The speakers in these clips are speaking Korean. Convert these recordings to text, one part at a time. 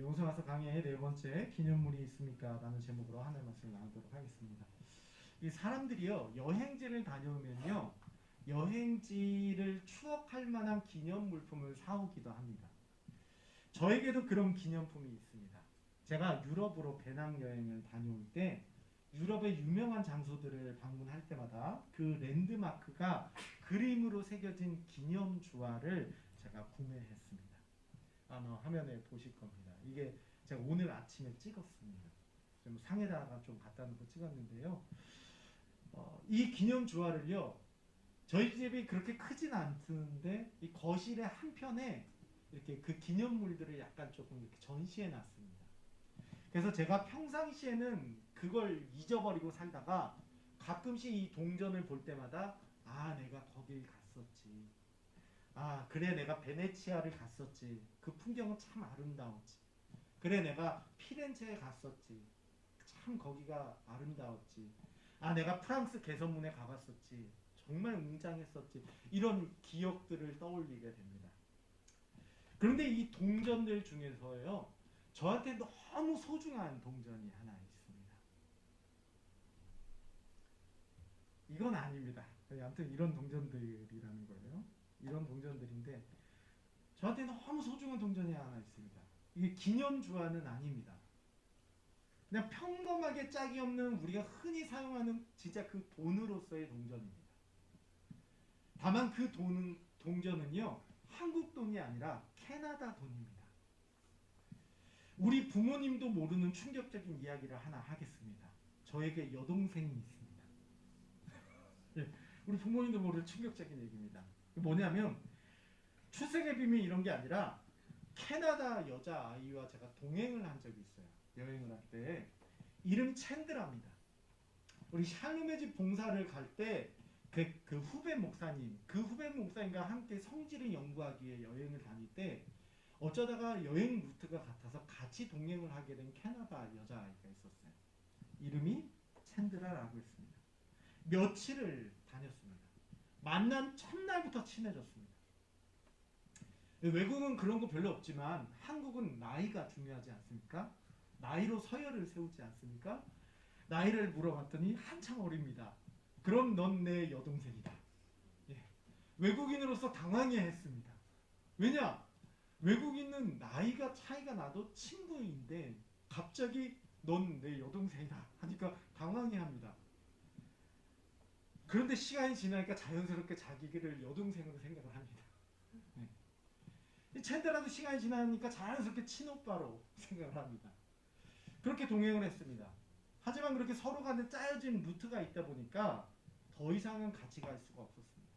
명성와서 강의의 네 번째 기념물이 있습니까? 라는 제목으로 하나의 말씀을 나누도록 하겠습니다. 이 사람들이요, 여행지를 다녀오면요, 여행지를 추억할 만한 기념물품을 사오기도 합니다. 저에게도 그런 기념품이 있습니다. 제가 유럽으로 배낭여행을 다녀올 때 유럽의 유명한 장소들을 방문할 때마다 그 랜드마크가 그림으로 새겨진 기념주화를 제가 구매했습니다. 아마 화면에 보실 겁니다. 이게 제가 오늘 아침에 찍었습니다. 좀 상에다가 좀 갖다 놓고 찍었는데요. 이 기념 주화를요, 저희 집이 그렇게 크진 않는데 이 거실의 한편에 이렇게 그 기념물들을 약간 조금 이렇게 전시해 놨습니다. 그래서 제가 평상시에는 그걸 잊어버리고 살다가 가끔씩 이 동전을 볼 때마다 내가 거길 갔었지. 그래 내가 베네치아를 갔었지. 그 풍경은 참 아름다웠지. 그래 내가 피렌체에 갔었지. 참 거기가 아름다웠지. 내가 프랑스 개선문에 가봤었지. 정말 웅장했었지. 이런 기억들을 떠올리게 됩니다. 그런데 이 동전들 중에서요, 저한테 너무 소중한 동전이 하나 있습니다. 이건 아닙니다. 아무튼 이런 동전들이라는 거예요. 이런 동전들인데 저한테 너무 소중한 동전이 하나 있습니다. 이게 기념주화는 아닙니다. 그냥 평범하게 짝이 없는 우리가 흔히 사용하는 진짜 그 돈으로서의 동전입니다. 다만 그 동전은요, 한국 돈이 아니라 캐나다 돈입니다. 우리 부모님도 모르는 충격적인 이야기를 하나 하겠습니다. 저에게 여동생이 있습니다. 우리 부모님도 모르는 충격적인 얘기입니다. 뭐냐면 출생의 비밀 이런 게 아니라 캐나다 여자아이와 제가 동행을 한 적이 있어요. 여행을 할 때. 이름 챈드라입니다. 우리 샬롬의 집 봉사를 갈 때 그 후배 목사님과 함께 성지를 연구하기 위해 여행을 다닐 때 어쩌다가 여행 루트가 같아서 같이 동행을 하게 된 캐나다 여자아이가 있었어요. 이름이 챈드라라고 했습니다. 며칠을 다녔습니다. 만난 첫날부터 친해졌습니다. 외국은 그런 거 별로 없지만 한국은 나이가 중요하지 않습니까? 나이로 서열을 세우지 않습니까? 나이를 물어봤더니 한참 어립니다. 그럼 넌 내 여동생이다. 예. 외국인으로서 당황해했습니다. 왜냐? 외국인은 나이가 차이가 나도 친구인데 갑자기 넌 내 여동생이다 하니까 당황해합니다. 그런데 시간이 지나니까 자연스럽게 자기를 여동생으로 생각을 합니다. 예. 챈드라도 시간이 지나니까 자연스럽게 친오빠로 생각을 합니다. 그렇게 동행을 했습니다. 하지만 그렇게 서로 간에 짜여진 루트가 있다 보니까 더 이상은 같이 갈 수가 없었습니다.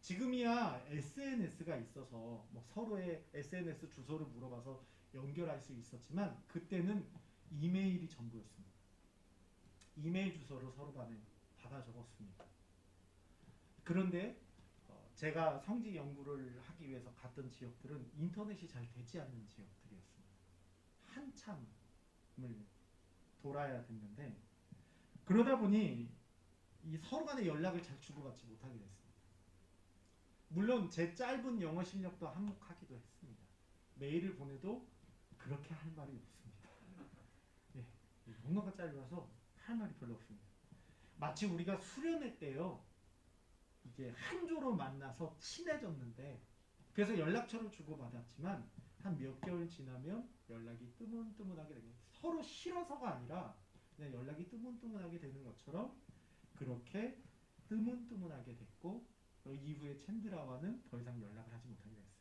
지금이야 SNS가 있어서 뭐 서로의 SNS 주소를 물어봐서 연결할 수 있었지만 그때는 이메일이 전부였습니다. 이메일 주소를 서로 간에 받아 적었습니다. 그런데 제가 성지 연구를 하기 위해서 갔던 지역들은 인터넷이 잘 되지 않는 지역들이었습니다. 한참을 돌아야 됐는데 그러다 보니 이 서로 간의 연락을 잘 주고받지 못하게 됐습니다. 물론 제 짧은 영어 실력도 한몫하기도 했습니다. 메일을 보내도 그렇게 할 말이 없습니다. 네, 언어가 짧아서 할 말이 별로 없습니다. 마치 우리가 수련회 때요, 이게 한조로 만나서 친해졌는데 그래서 연락처를 주고받았지만 한 몇 개월 지나면 연락이 뜨문뜨문하게 됩니다. 서로 싫어서가 아니라 그냥 연락이 뜨문뜨문하게 되는 것처럼 그렇게 뜨문뜨문하게 됐고 이후에 챈드라와는 더 이상 연락을 하지 못하게 됐어요.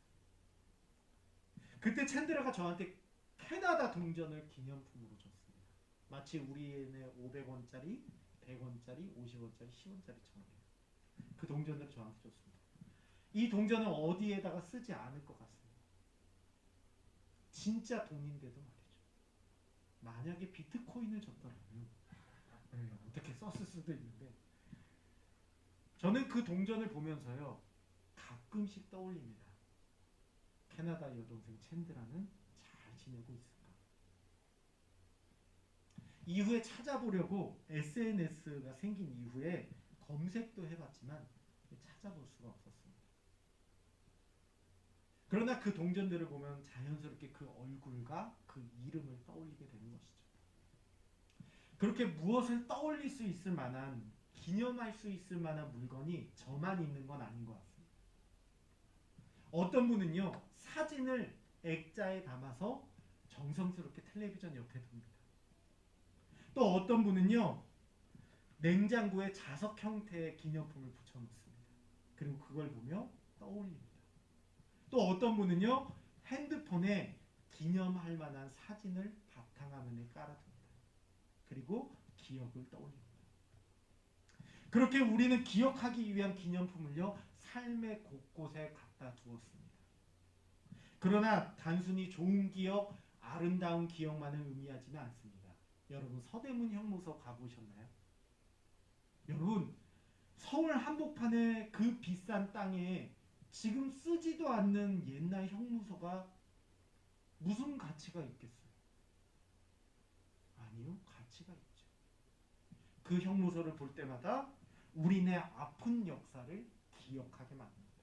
그때 챈드라가 저한테 캐나다 동전을 기념품으로 줬습니다. 마치 우리의 500원짜리, 100원짜리, 50원짜리, 10원짜리처럼 그 동전을 저한테 줬습니다. 이 동전은 어디에다가 쓰지 않을 것 같습니다. 진짜 돈인데도 말이죠. 만약에 비트코인을 줬더라면 어떻게 썼을 수도 있는데 저는 그 동전을 보면서요 가끔씩 떠올립니다. 캐나다 여동생 챈드라는 잘 지내고 있을까? 이후에 찾아보려고 SNS가 생긴 이후에 검색도 해봤지만 찾아볼 수가 없었습니다. 그러나 그 동전들을 보면 자연스럽게 그 얼굴과 그 이름을 떠올리게 되는 것이죠. 그렇게 무엇을 떠올릴 수 있을 만한, 기념할 수 있을 만한 물건이 저만 있는 건 아닌 것 같습니다. 어떤 분은요, 사진을 액자에 담아서 정성스럽게 텔레비전 옆에 둡니다. 또 어떤 분은요, 냉장고에 자석 형태의 기념품을 붙여놓습니다. 그리고 그걸 보며 떠올립니다. 또 어떤 분은요, 핸드폰에 기념할 만한 사진을 바탕화면에 깔아둡니다. 그리고 기억을 떠올립니다. 그렇게 우리는 기억하기 위한 기념품을요, 삶의 곳곳에 갖다 두었습니다. 그러나 단순히 좋은 기억, 아름다운 기억만을 의미하지는 않습니다. 여러분, 서대문 형무소 가보셨나요? 여러분, 서울 한복판의 그 비싼 땅에 지금 쓰지도 않는 옛날 형무소가 무슨 가치가 있겠어요? 아니요, 가치가 있죠. 그 형무소를 볼 때마다 우리네 아픈 역사를 기억하게 만듭니다.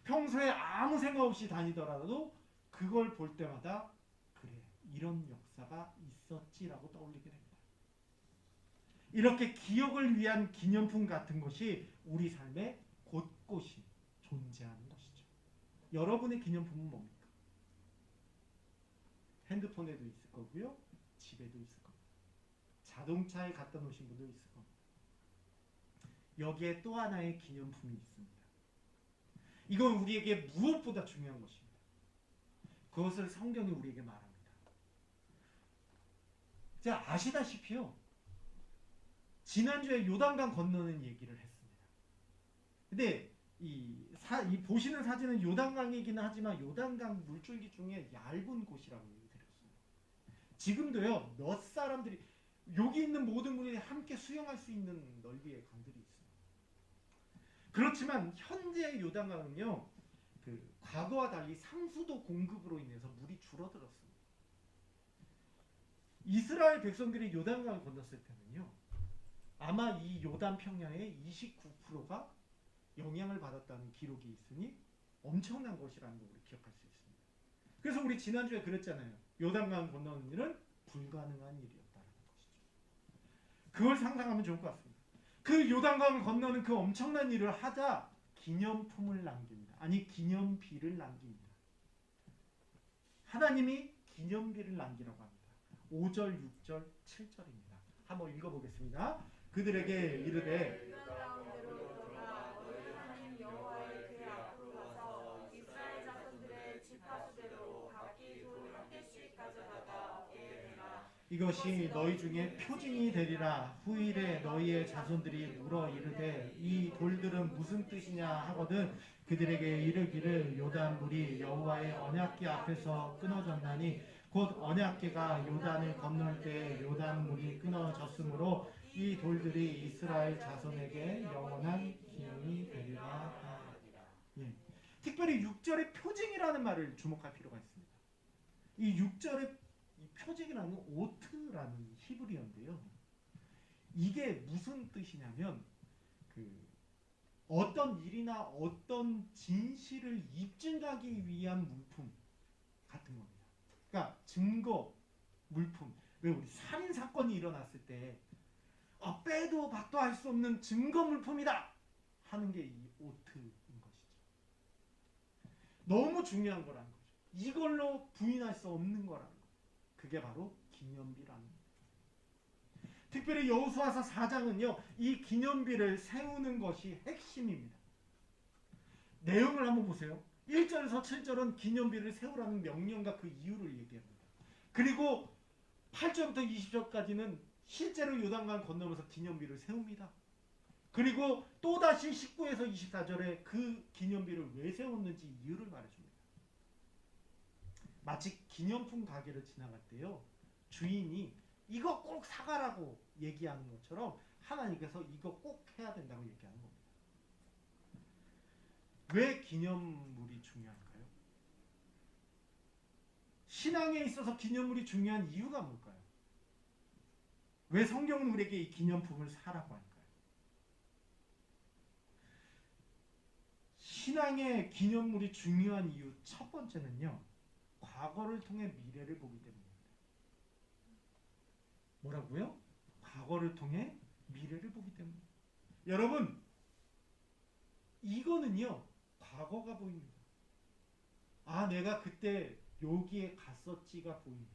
평소에 아무 생각 없이 다니더라도 그걸 볼 때마다 그래, 이런 역사가 있었지라고 떠올리게 됩니다. 이렇게 기억을 위한 기념품 같은 것이 우리 삶의 곳곳이 존재하는 것이죠. 여러분의 기념품은 뭡니까? 핸드폰에도 있을 거고요, 집에도 있을 겁니다. 자동차에 갖다 놓으신 분도 있을 겁니다. 여기에 또 하나의 기념품이 있습니다. 이건 우리에게 무엇보다 중요한 것입니다. 그것을 성경이 우리에게 말합니다. 자, 아시다시피요, 지난주에 요단강 건너는 얘기를 했습니다. 근데 이 보시는 사진은 요단강이기는 하지만 요단강 물줄기 중에 얇은 곳이라고 얘기 드렸어요. 지금도요, 몇 사람들이, 여기 있는 모든 분이 함께 수영할 수 있는 넓이의 강들이 있어요. 그렇지만 현재 요단강은요, 그 과거와 달리 상수도 공급으로 인해서 물이 줄어들었습니다. 이스라엘 백성들이 요단강을 건넜을 때는요, 아마 이 요단 평야의 29%가 영향을 받았다는 기록이 있으니 엄청난 것이라는 걸 우리 기억할 수 있습니다. 그래서 우리 지난주에 그랬잖아요. 요단강 건너는 일은 불가능한 일이었다는 것이죠. 그걸 상상하면 좋을 것 같습니다. 그 요단강을 건너는 그 엄청난 일을 하자 기념품을 남깁니다. 아니, 기념비를 남깁니다. 하나님이 기념비를 남기라고 합니다. 5절, 6절, 7절입니다. 한번 읽어보겠습니다. 그들에게 이르되 이것이 너희 중에 표징이 되리라. 후일에 너희의 자손들이 물어 이르되 이 돌들은 무슨 뜻이냐 하거든 그들에게 이르기를 요단 물이 여호와의 언약궤 앞에서 끊어졌나니 곧 언약궤가 요단을 건널 때 요단 물이 끊어졌으므로 이 돌들이 이스라엘 자손에게 영원한 기념이 되리라. 예. 특별히 6절의 표징이라는 말을 주목할 필요가 있습니다. 이 6절의 이 표징이라는 건 오트라는 히브리어인데요. 이게 무슨 뜻이냐면 어떤 일이나 어떤 진실을 입증하기 위한 물품 같은 겁니다. 그러니까 증거, 물품. 왜 우리 살인 사건이 일어났을 때 빼도 박도 할 수 없는 증거 물품이다 하는 게 이 오트인 것이죠. 너무 중요한 거라는 거죠. 이걸로 부인할 수 없는 거라는 거죠. 그게 바로 기념비라는 겁니다. 특별히 여호수아서 4장은요, 이 기념비를 세우는 것이 핵심입니다. 내용을 한번 보세요. 1절에서 7절은 기념비를 세우라는 명령과 그 이유를 얘기합니다. 그리고 8절부터 20절까지는 실제로 요단강 건너면서 기념비를 세웁니다. 그리고 또다시 19에서 24절에 그 기념비를 왜 세웠는지 이유를 말해줍니다. 마치 기념품 가게를 지나갈 때요, 주인이 이거 꼭 사가라고 얘기하는 것처럼 하나님께서 이거 꼭 해야 된다고 얘기하는 겁니다. 왜 기념물이 중요할까요? 신앙에 있어서 기념물이 중요한 이유가 뭘까요? 왜 성경은 우리에게 이 기념품을 사라고 할까요? 신앙의 기념물이 중요한 이유 첫 번째는요. 과거를 통해 미래를 보기 때문입니다. 뭐라고요? 과거를 통해 미래를 보기 때문입니다. 여러분, 이거는요. 과거가 보입니다. 아, 내가 그때 여기에 갔었지가 보입니다.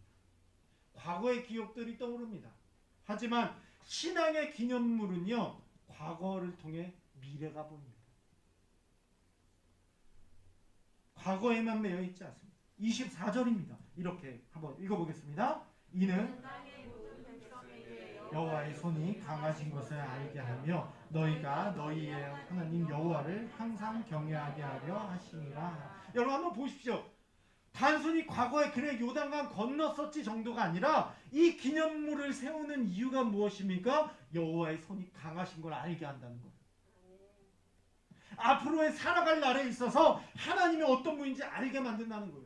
과거의 기억들이 떠오릅니다. 하지만 신앙의 기념물은요. 과거를 통해 미래가 보입니다. 과거에만 매여 있지 않습니다. 24절입니다. 이렇게 한번 읽어보겠습니다. 이는 여호와의 손이 강하신 것을 알게 하며 너희가 너희의 하나님 여호와를 항상 경외하게 하려 하시니라. 여러분 한번 보십시오. 단순히 과거에 그래 요단강 건넜었지 정도가 아니라 이 기념물을 세우는 이유가 무엇입니까? 여호와의 손이 강하신 걸 알게 한다는 거예요. 앞으로의 살아갈 날에 있어서 하나님이 어떤 분인지 알게 만든다는 거예요.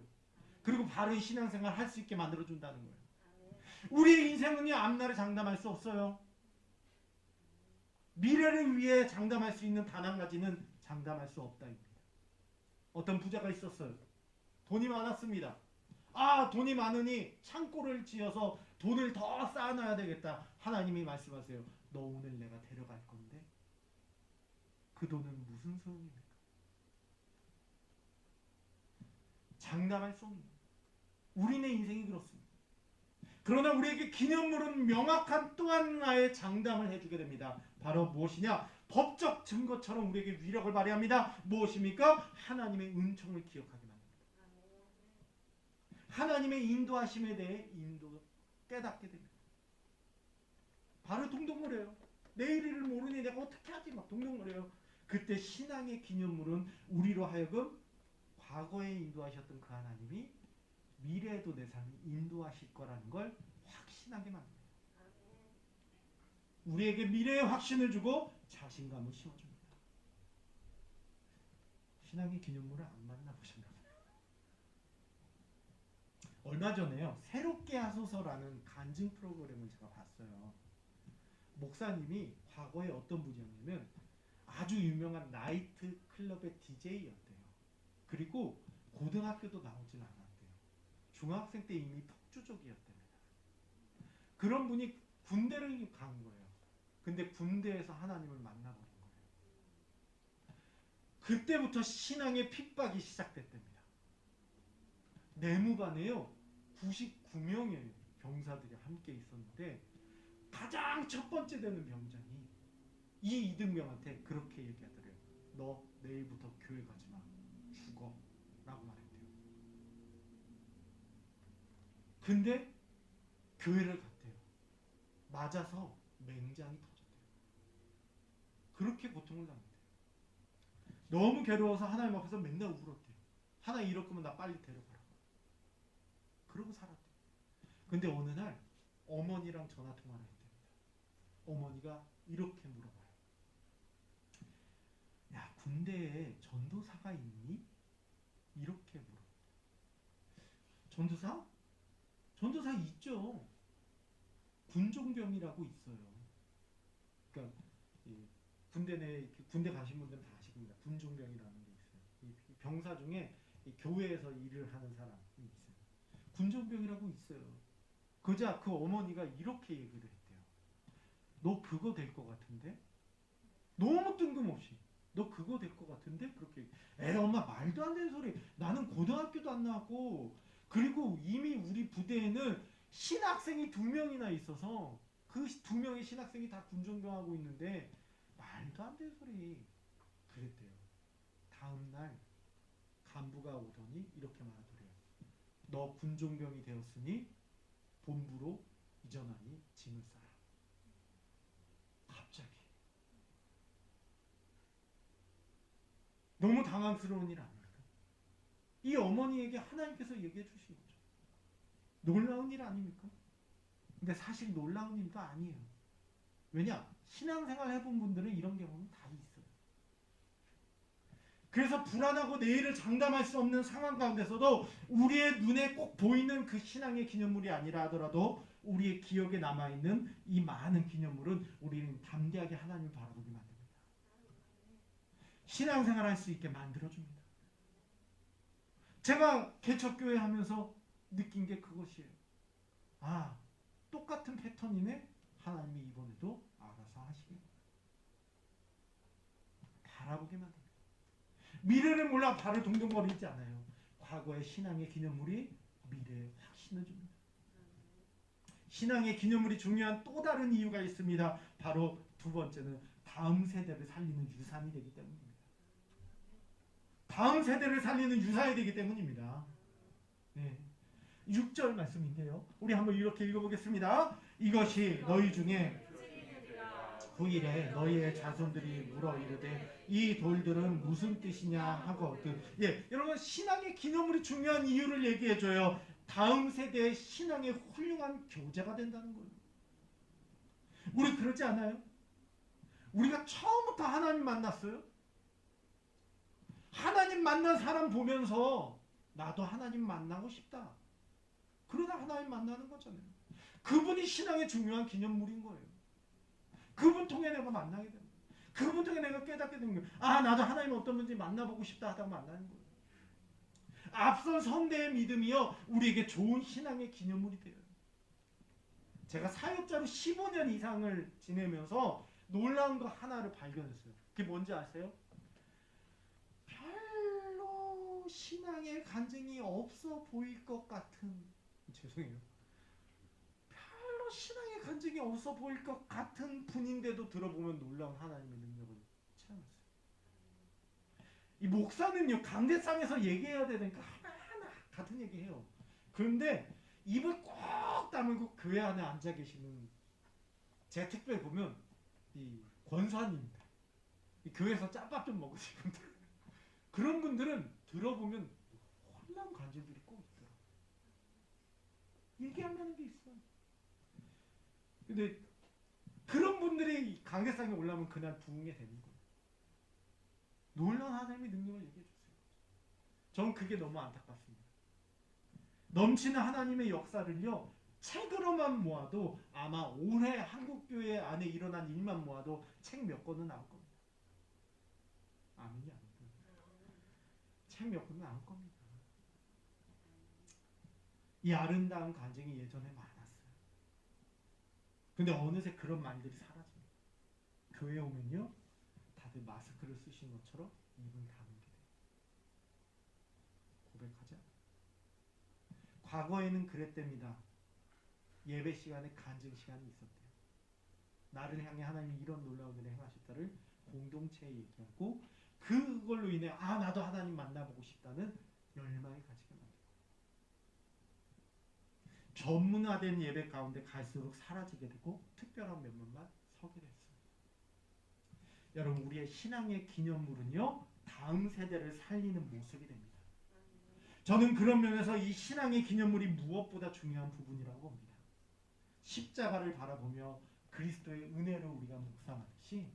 그리고 바른 신앙생활 할 수 있게 만들어준다는 거예요. 우리의 인생은요, 앞날을 장담할 수 없어요. 미래를 위해 장담할 수 있는 단 한 가지는 장담할 수 없다입니다. 어떤 부자가 있었어요. 돈이 많았습니다. 아, 돈이 많으니 창고를 지어서 돈을 더 쌓아놔야 되겠다. 하나님이 말씀하세요. 너 오늘 내가 데려갈 건데 그 돈은 무슨 소용입니까? 장담할 수 없는. 우리네 인생이 그렇습니다. 그러나 우리에게 기념물은 명확한 또 하나의 장담을 해주게 됩니다. 바로 무엇이냐? 법적 증거처럼 우리에게 위력을 발휘합니다. 무엇입니까? 하나님의 은총을 기억하게 만듭니다. 하나님의 인도하심에 대해 깨닫게 됩니다. 바로 동동거려요. 내일을 모르니 내가 어떻게 하지? 막 동동거려요. 그때 신앙의 기념물은 우리로 하여금 과거에 인도하셨던 그 하나님이 미래에도 내 삶을 인도하실 거라는 걸 확신하게 만듭니다. 우리에게 미래의 확신을 주고 자신감을 심어줍니다. 신앙의 기념물을 안 만나보셨나요? 얼마 전에요. 새롭게 하소서라는 간증 프로그램을 제가 봤어요. 목사님이 과거에 어떤 분이었냐면 아주 유명한 나이트 클럽의 DJ였대요. 그리고 고등학교도 나오진 않았대요. 중학생 때 이미 폭주족이었답니다. 그런 분이 군대를 간 거예요. 근데 군대에서 하나님을 만나버린 거예요. 그때부터 신앙의 핍박이 시작됐답니다. 내무반에요. 99명의 병사들이 함께 있었는데 가장 첫 번째 되는 병장이 이 이등병한테 그렇게 얘기하더래요. 너 내일부터 교회 가지 마. 죽어. 라고 말했대요. 근데 교회를 갔대요. 맞아서 맹장이 터졌대요. 그렇게 고통을 당했대요. 너무 괴로워서 하나님 앞에서 맨날 울었대요. 하나님 이럴 거면 나 빨리 데려가라. 그러고 살았대요. 근데 어느 날 어머니랑 전화 통화를 했답니다. 어머니가 이렇게 물어봐요. 야, 군대에 전도사가 있니? 이렇게 물어요. 전도사? 전도사 있죠. 군종병이라고 있어요. 그러니까 군대 가신 분들은 다 아실 겁니다. 군종병이라는 게 있어요. 이 병사 중에 이 교회에서 일을 하는 사람이 있어요. 군종병이라고 있어요. 그자 그 어머니가 이렇게 얘기를 했대요. 너 그거 될 것 같은데? 너무 뜬금없이. 너 그거 될 것 같은데? 그렇게. 에 엄마 말도 안 되는 소리. 나는 고등학교도 안 나왔고 그리고 이미 우리 부대에는 신학생이 2명이나 있어서 그 2명의 신학생이 다 군종병하고 있는데 말도 안 되는 소리. 그랬대요. 다음날 간부가 오더니 이렇게 말하더래요. 너 군종병이 되었으니 본부로 이전하니 짐을 싸라. 갑자기. 너무 당황스러운 일 아닙니까? 이 어머니에게 하나님께서 얘기해 주신 거죠. 놀라운 일 아닙니까? 근데 사실 놀라운 일도 아니에요. 왜냐? 신앙생활 해본 분들은 이런 경우는 다 있어요. 그래서 불안하고 내일을 장담할 수 없는 상황 가운데서도 우리의 눈에 꼭 보이는 그 신앙의 기념물이 아니라 하더라도 우리의 기억에 남아있는 이 많은 기념물은 우리는 담대하게 하나님을 바라보게 만듭니다. 신앙생활 할 수 있게 만들어줍니다. 제가 개척교회 하면서 느낀 게 그것이에요. 아, 똑같은 패턴이네. 하나님이 이번에도 알아서 하시겠구나. 바라보게 만듭니다. 미래를 몰라 발을 동동거리지 않아요. 과거의 신앙의 기념물이 미래에 확신을 줍니다. 신앙의 기념물이 중요한 또 다른 이유가 있습니다. 바로 두 번째는 다음 세대를 살리는 유산이 되기 때문입니다. 다음 세대를 살리는 유산이 되기 때문입니다. 네. 6절 말씀인데요. 우리 한번 이렇게 읽어보겠습니다. 이것이 너희 중에 후일에 너희의 자손들이 물어 이르되 이 돌들은 무슨 뜻이냐 하거든. 예, 여러분 신앙의 기념물이 중요한 이유를 얘기해줘요. 다음 세대의 신앙의 훌륭한 교재가 된다는 거예요. 우리 그러지 않아요? 우리가 처음부터 하나님 만났어요. 하나님 만난 사람 보면서 나도 하나님 만나고 싶다. 그러다 하나님 만나는 거잖아요. 그분이 신앙의 중요한 기념물인 거예요. 그분 통해 내가 만나게 됩니다. 그분 통해 내가 깨닫게 되는 거예요. 아, 나도 하나님 어떤 분인지 만나보고 싶다 하다가 만나는 거예요. 앞선 선대의 믿음이요, 우리에게 좋은 신앙의 기념물이 돼요. 제가 사역자로 15년 이상을 지내면서 놀라운 거 하나를 발견했어요. 그게 뭔지 아세요? 별로 신앙의 간증이 없어 보일 것 같은, 죄송해요. 별로 신앙의 간증이 없어 보일 것 같은 분인데도 들어보면 놀라운 하나님의 능력을 체험했어요. 이 목사는요, 강대상에서 얘기해야 되니까 하나하나 같은 얘기해요. 그런데 입을 꼭 다물고 교회 안에 앉아 계시는, 제 특별 보면 이 권사님들, 이 교회에서 짬밥 좀 먹으신 분들, 그런 분들은 들어보면 혼란 간증들이 꼭 있더라고요. 얘기하는 게 있어요. 근데 그런 분들이 강대상에 올라오면 그날 부흥이 되는 거예요. 놀라운 하나님의 능력을 얘기해 주세요. 저는 그게 너무 안타깝습니다. 넘치는 하나님의 역사를요, 책으로만 모아도 아마 올해 한국교회 안에 일어난 일만 모아도 책 몇 권은 나올 겁니다. 아멘이 아니고 책 몇 권은 나올 겁니다. 이 아름다운 간증이 예전에 많았어요. 근데 어느새 그런 말들이 사라집니다. 교회 오면요, 다들 마스크를 쓰신 것처럼 입은 다물게 돼요. 고백하자. 과거에는 그랬답니다. 예배 시간에 간증 시간이 있었대요. 나를 향해 하나님이 이런 놀라운 일을 행하셨다를 공동체에 얘기하고, 그걸로 인해 아, 나도 하나님 만나보고 싶다는 열망이 가지게 만들고, 전문화된 예배 가운데 갈수록 사라지게 되고 특별한 면모만 서게 됐습니다. 여러분, 우리의 신앙의 기념물은요, 다음 세대를 살리는 모습이 됩니다. 저는 그런 면에서 이 신앙의 기념물이 무엇보다 중요한 부분이라고 봅니다. 십자가를 바라보며 그리스도의 은혜를 우리가 묵상하듯이,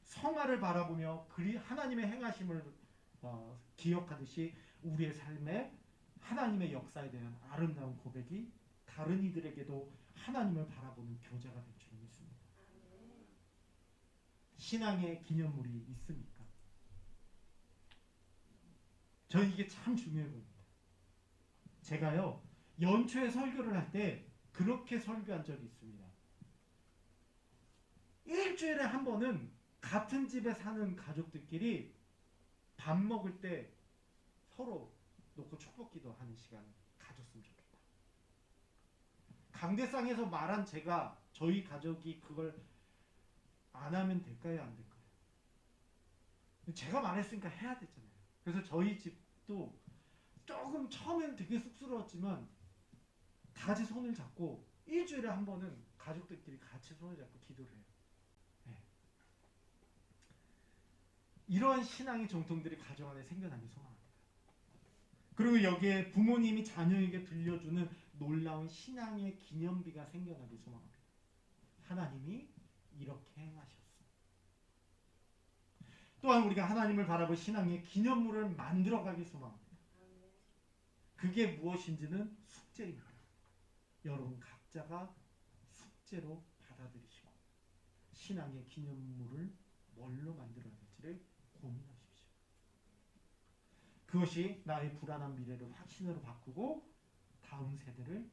성화를 바라보며 하나님의 행하심을 기억하듯이, 우리의 삶에 하나님의 역사에 대한 아름다운 고백이 다른 이들에게도 하나님을 바라보는 교재가 될 줄 믿습니다. 신앙의 기념물이 있습니까? 저는 이게 참 중요해 보입니다. 제가요, 연초에 설교를 할 때 그렇게 설교한 적이 있습니다. 일주일에 한 번은 같은 집에 사는 가족들끼리 밥 먹을 때 서로 놓고 축복기도 하는 시간을 가졌으면 좋겠다. 강대상에서 말한 제가, 저희 가족이 그걸 안 하면 될까요, 안 될까요? 제가 말했으니까 해야 되잖아요. 그래서 저희 집도 조금 처음엔 되게 쑥스러웠지만 다 같이 손을 잡고 일주일에 한 번은 가족들끼리 같이 손을 잡고 기도를 해요. 네. 이러한 신앙의 정통들이 가정 안에 생겨나길 소망합니다. 그리고 여기에 부모님이 자녀에게 들려주는 놀라운 신앙의 기념비가 생겨나길 소망합니다. 하나님이 이렇게 행하셨어. 또한 우리가 하나님을 바라볼 신앙의 기념물을 만들어가길 소망합니다. 그게 무엇인지는 숙제입니다. 여러분 각자가 숙제로 받아들이시고 신앙의 기념물을 뭘로 만들어야 될지를 고민하십시오. 그것이 나의 불안한 미래를 확신으로 바꾸고 다음 세대를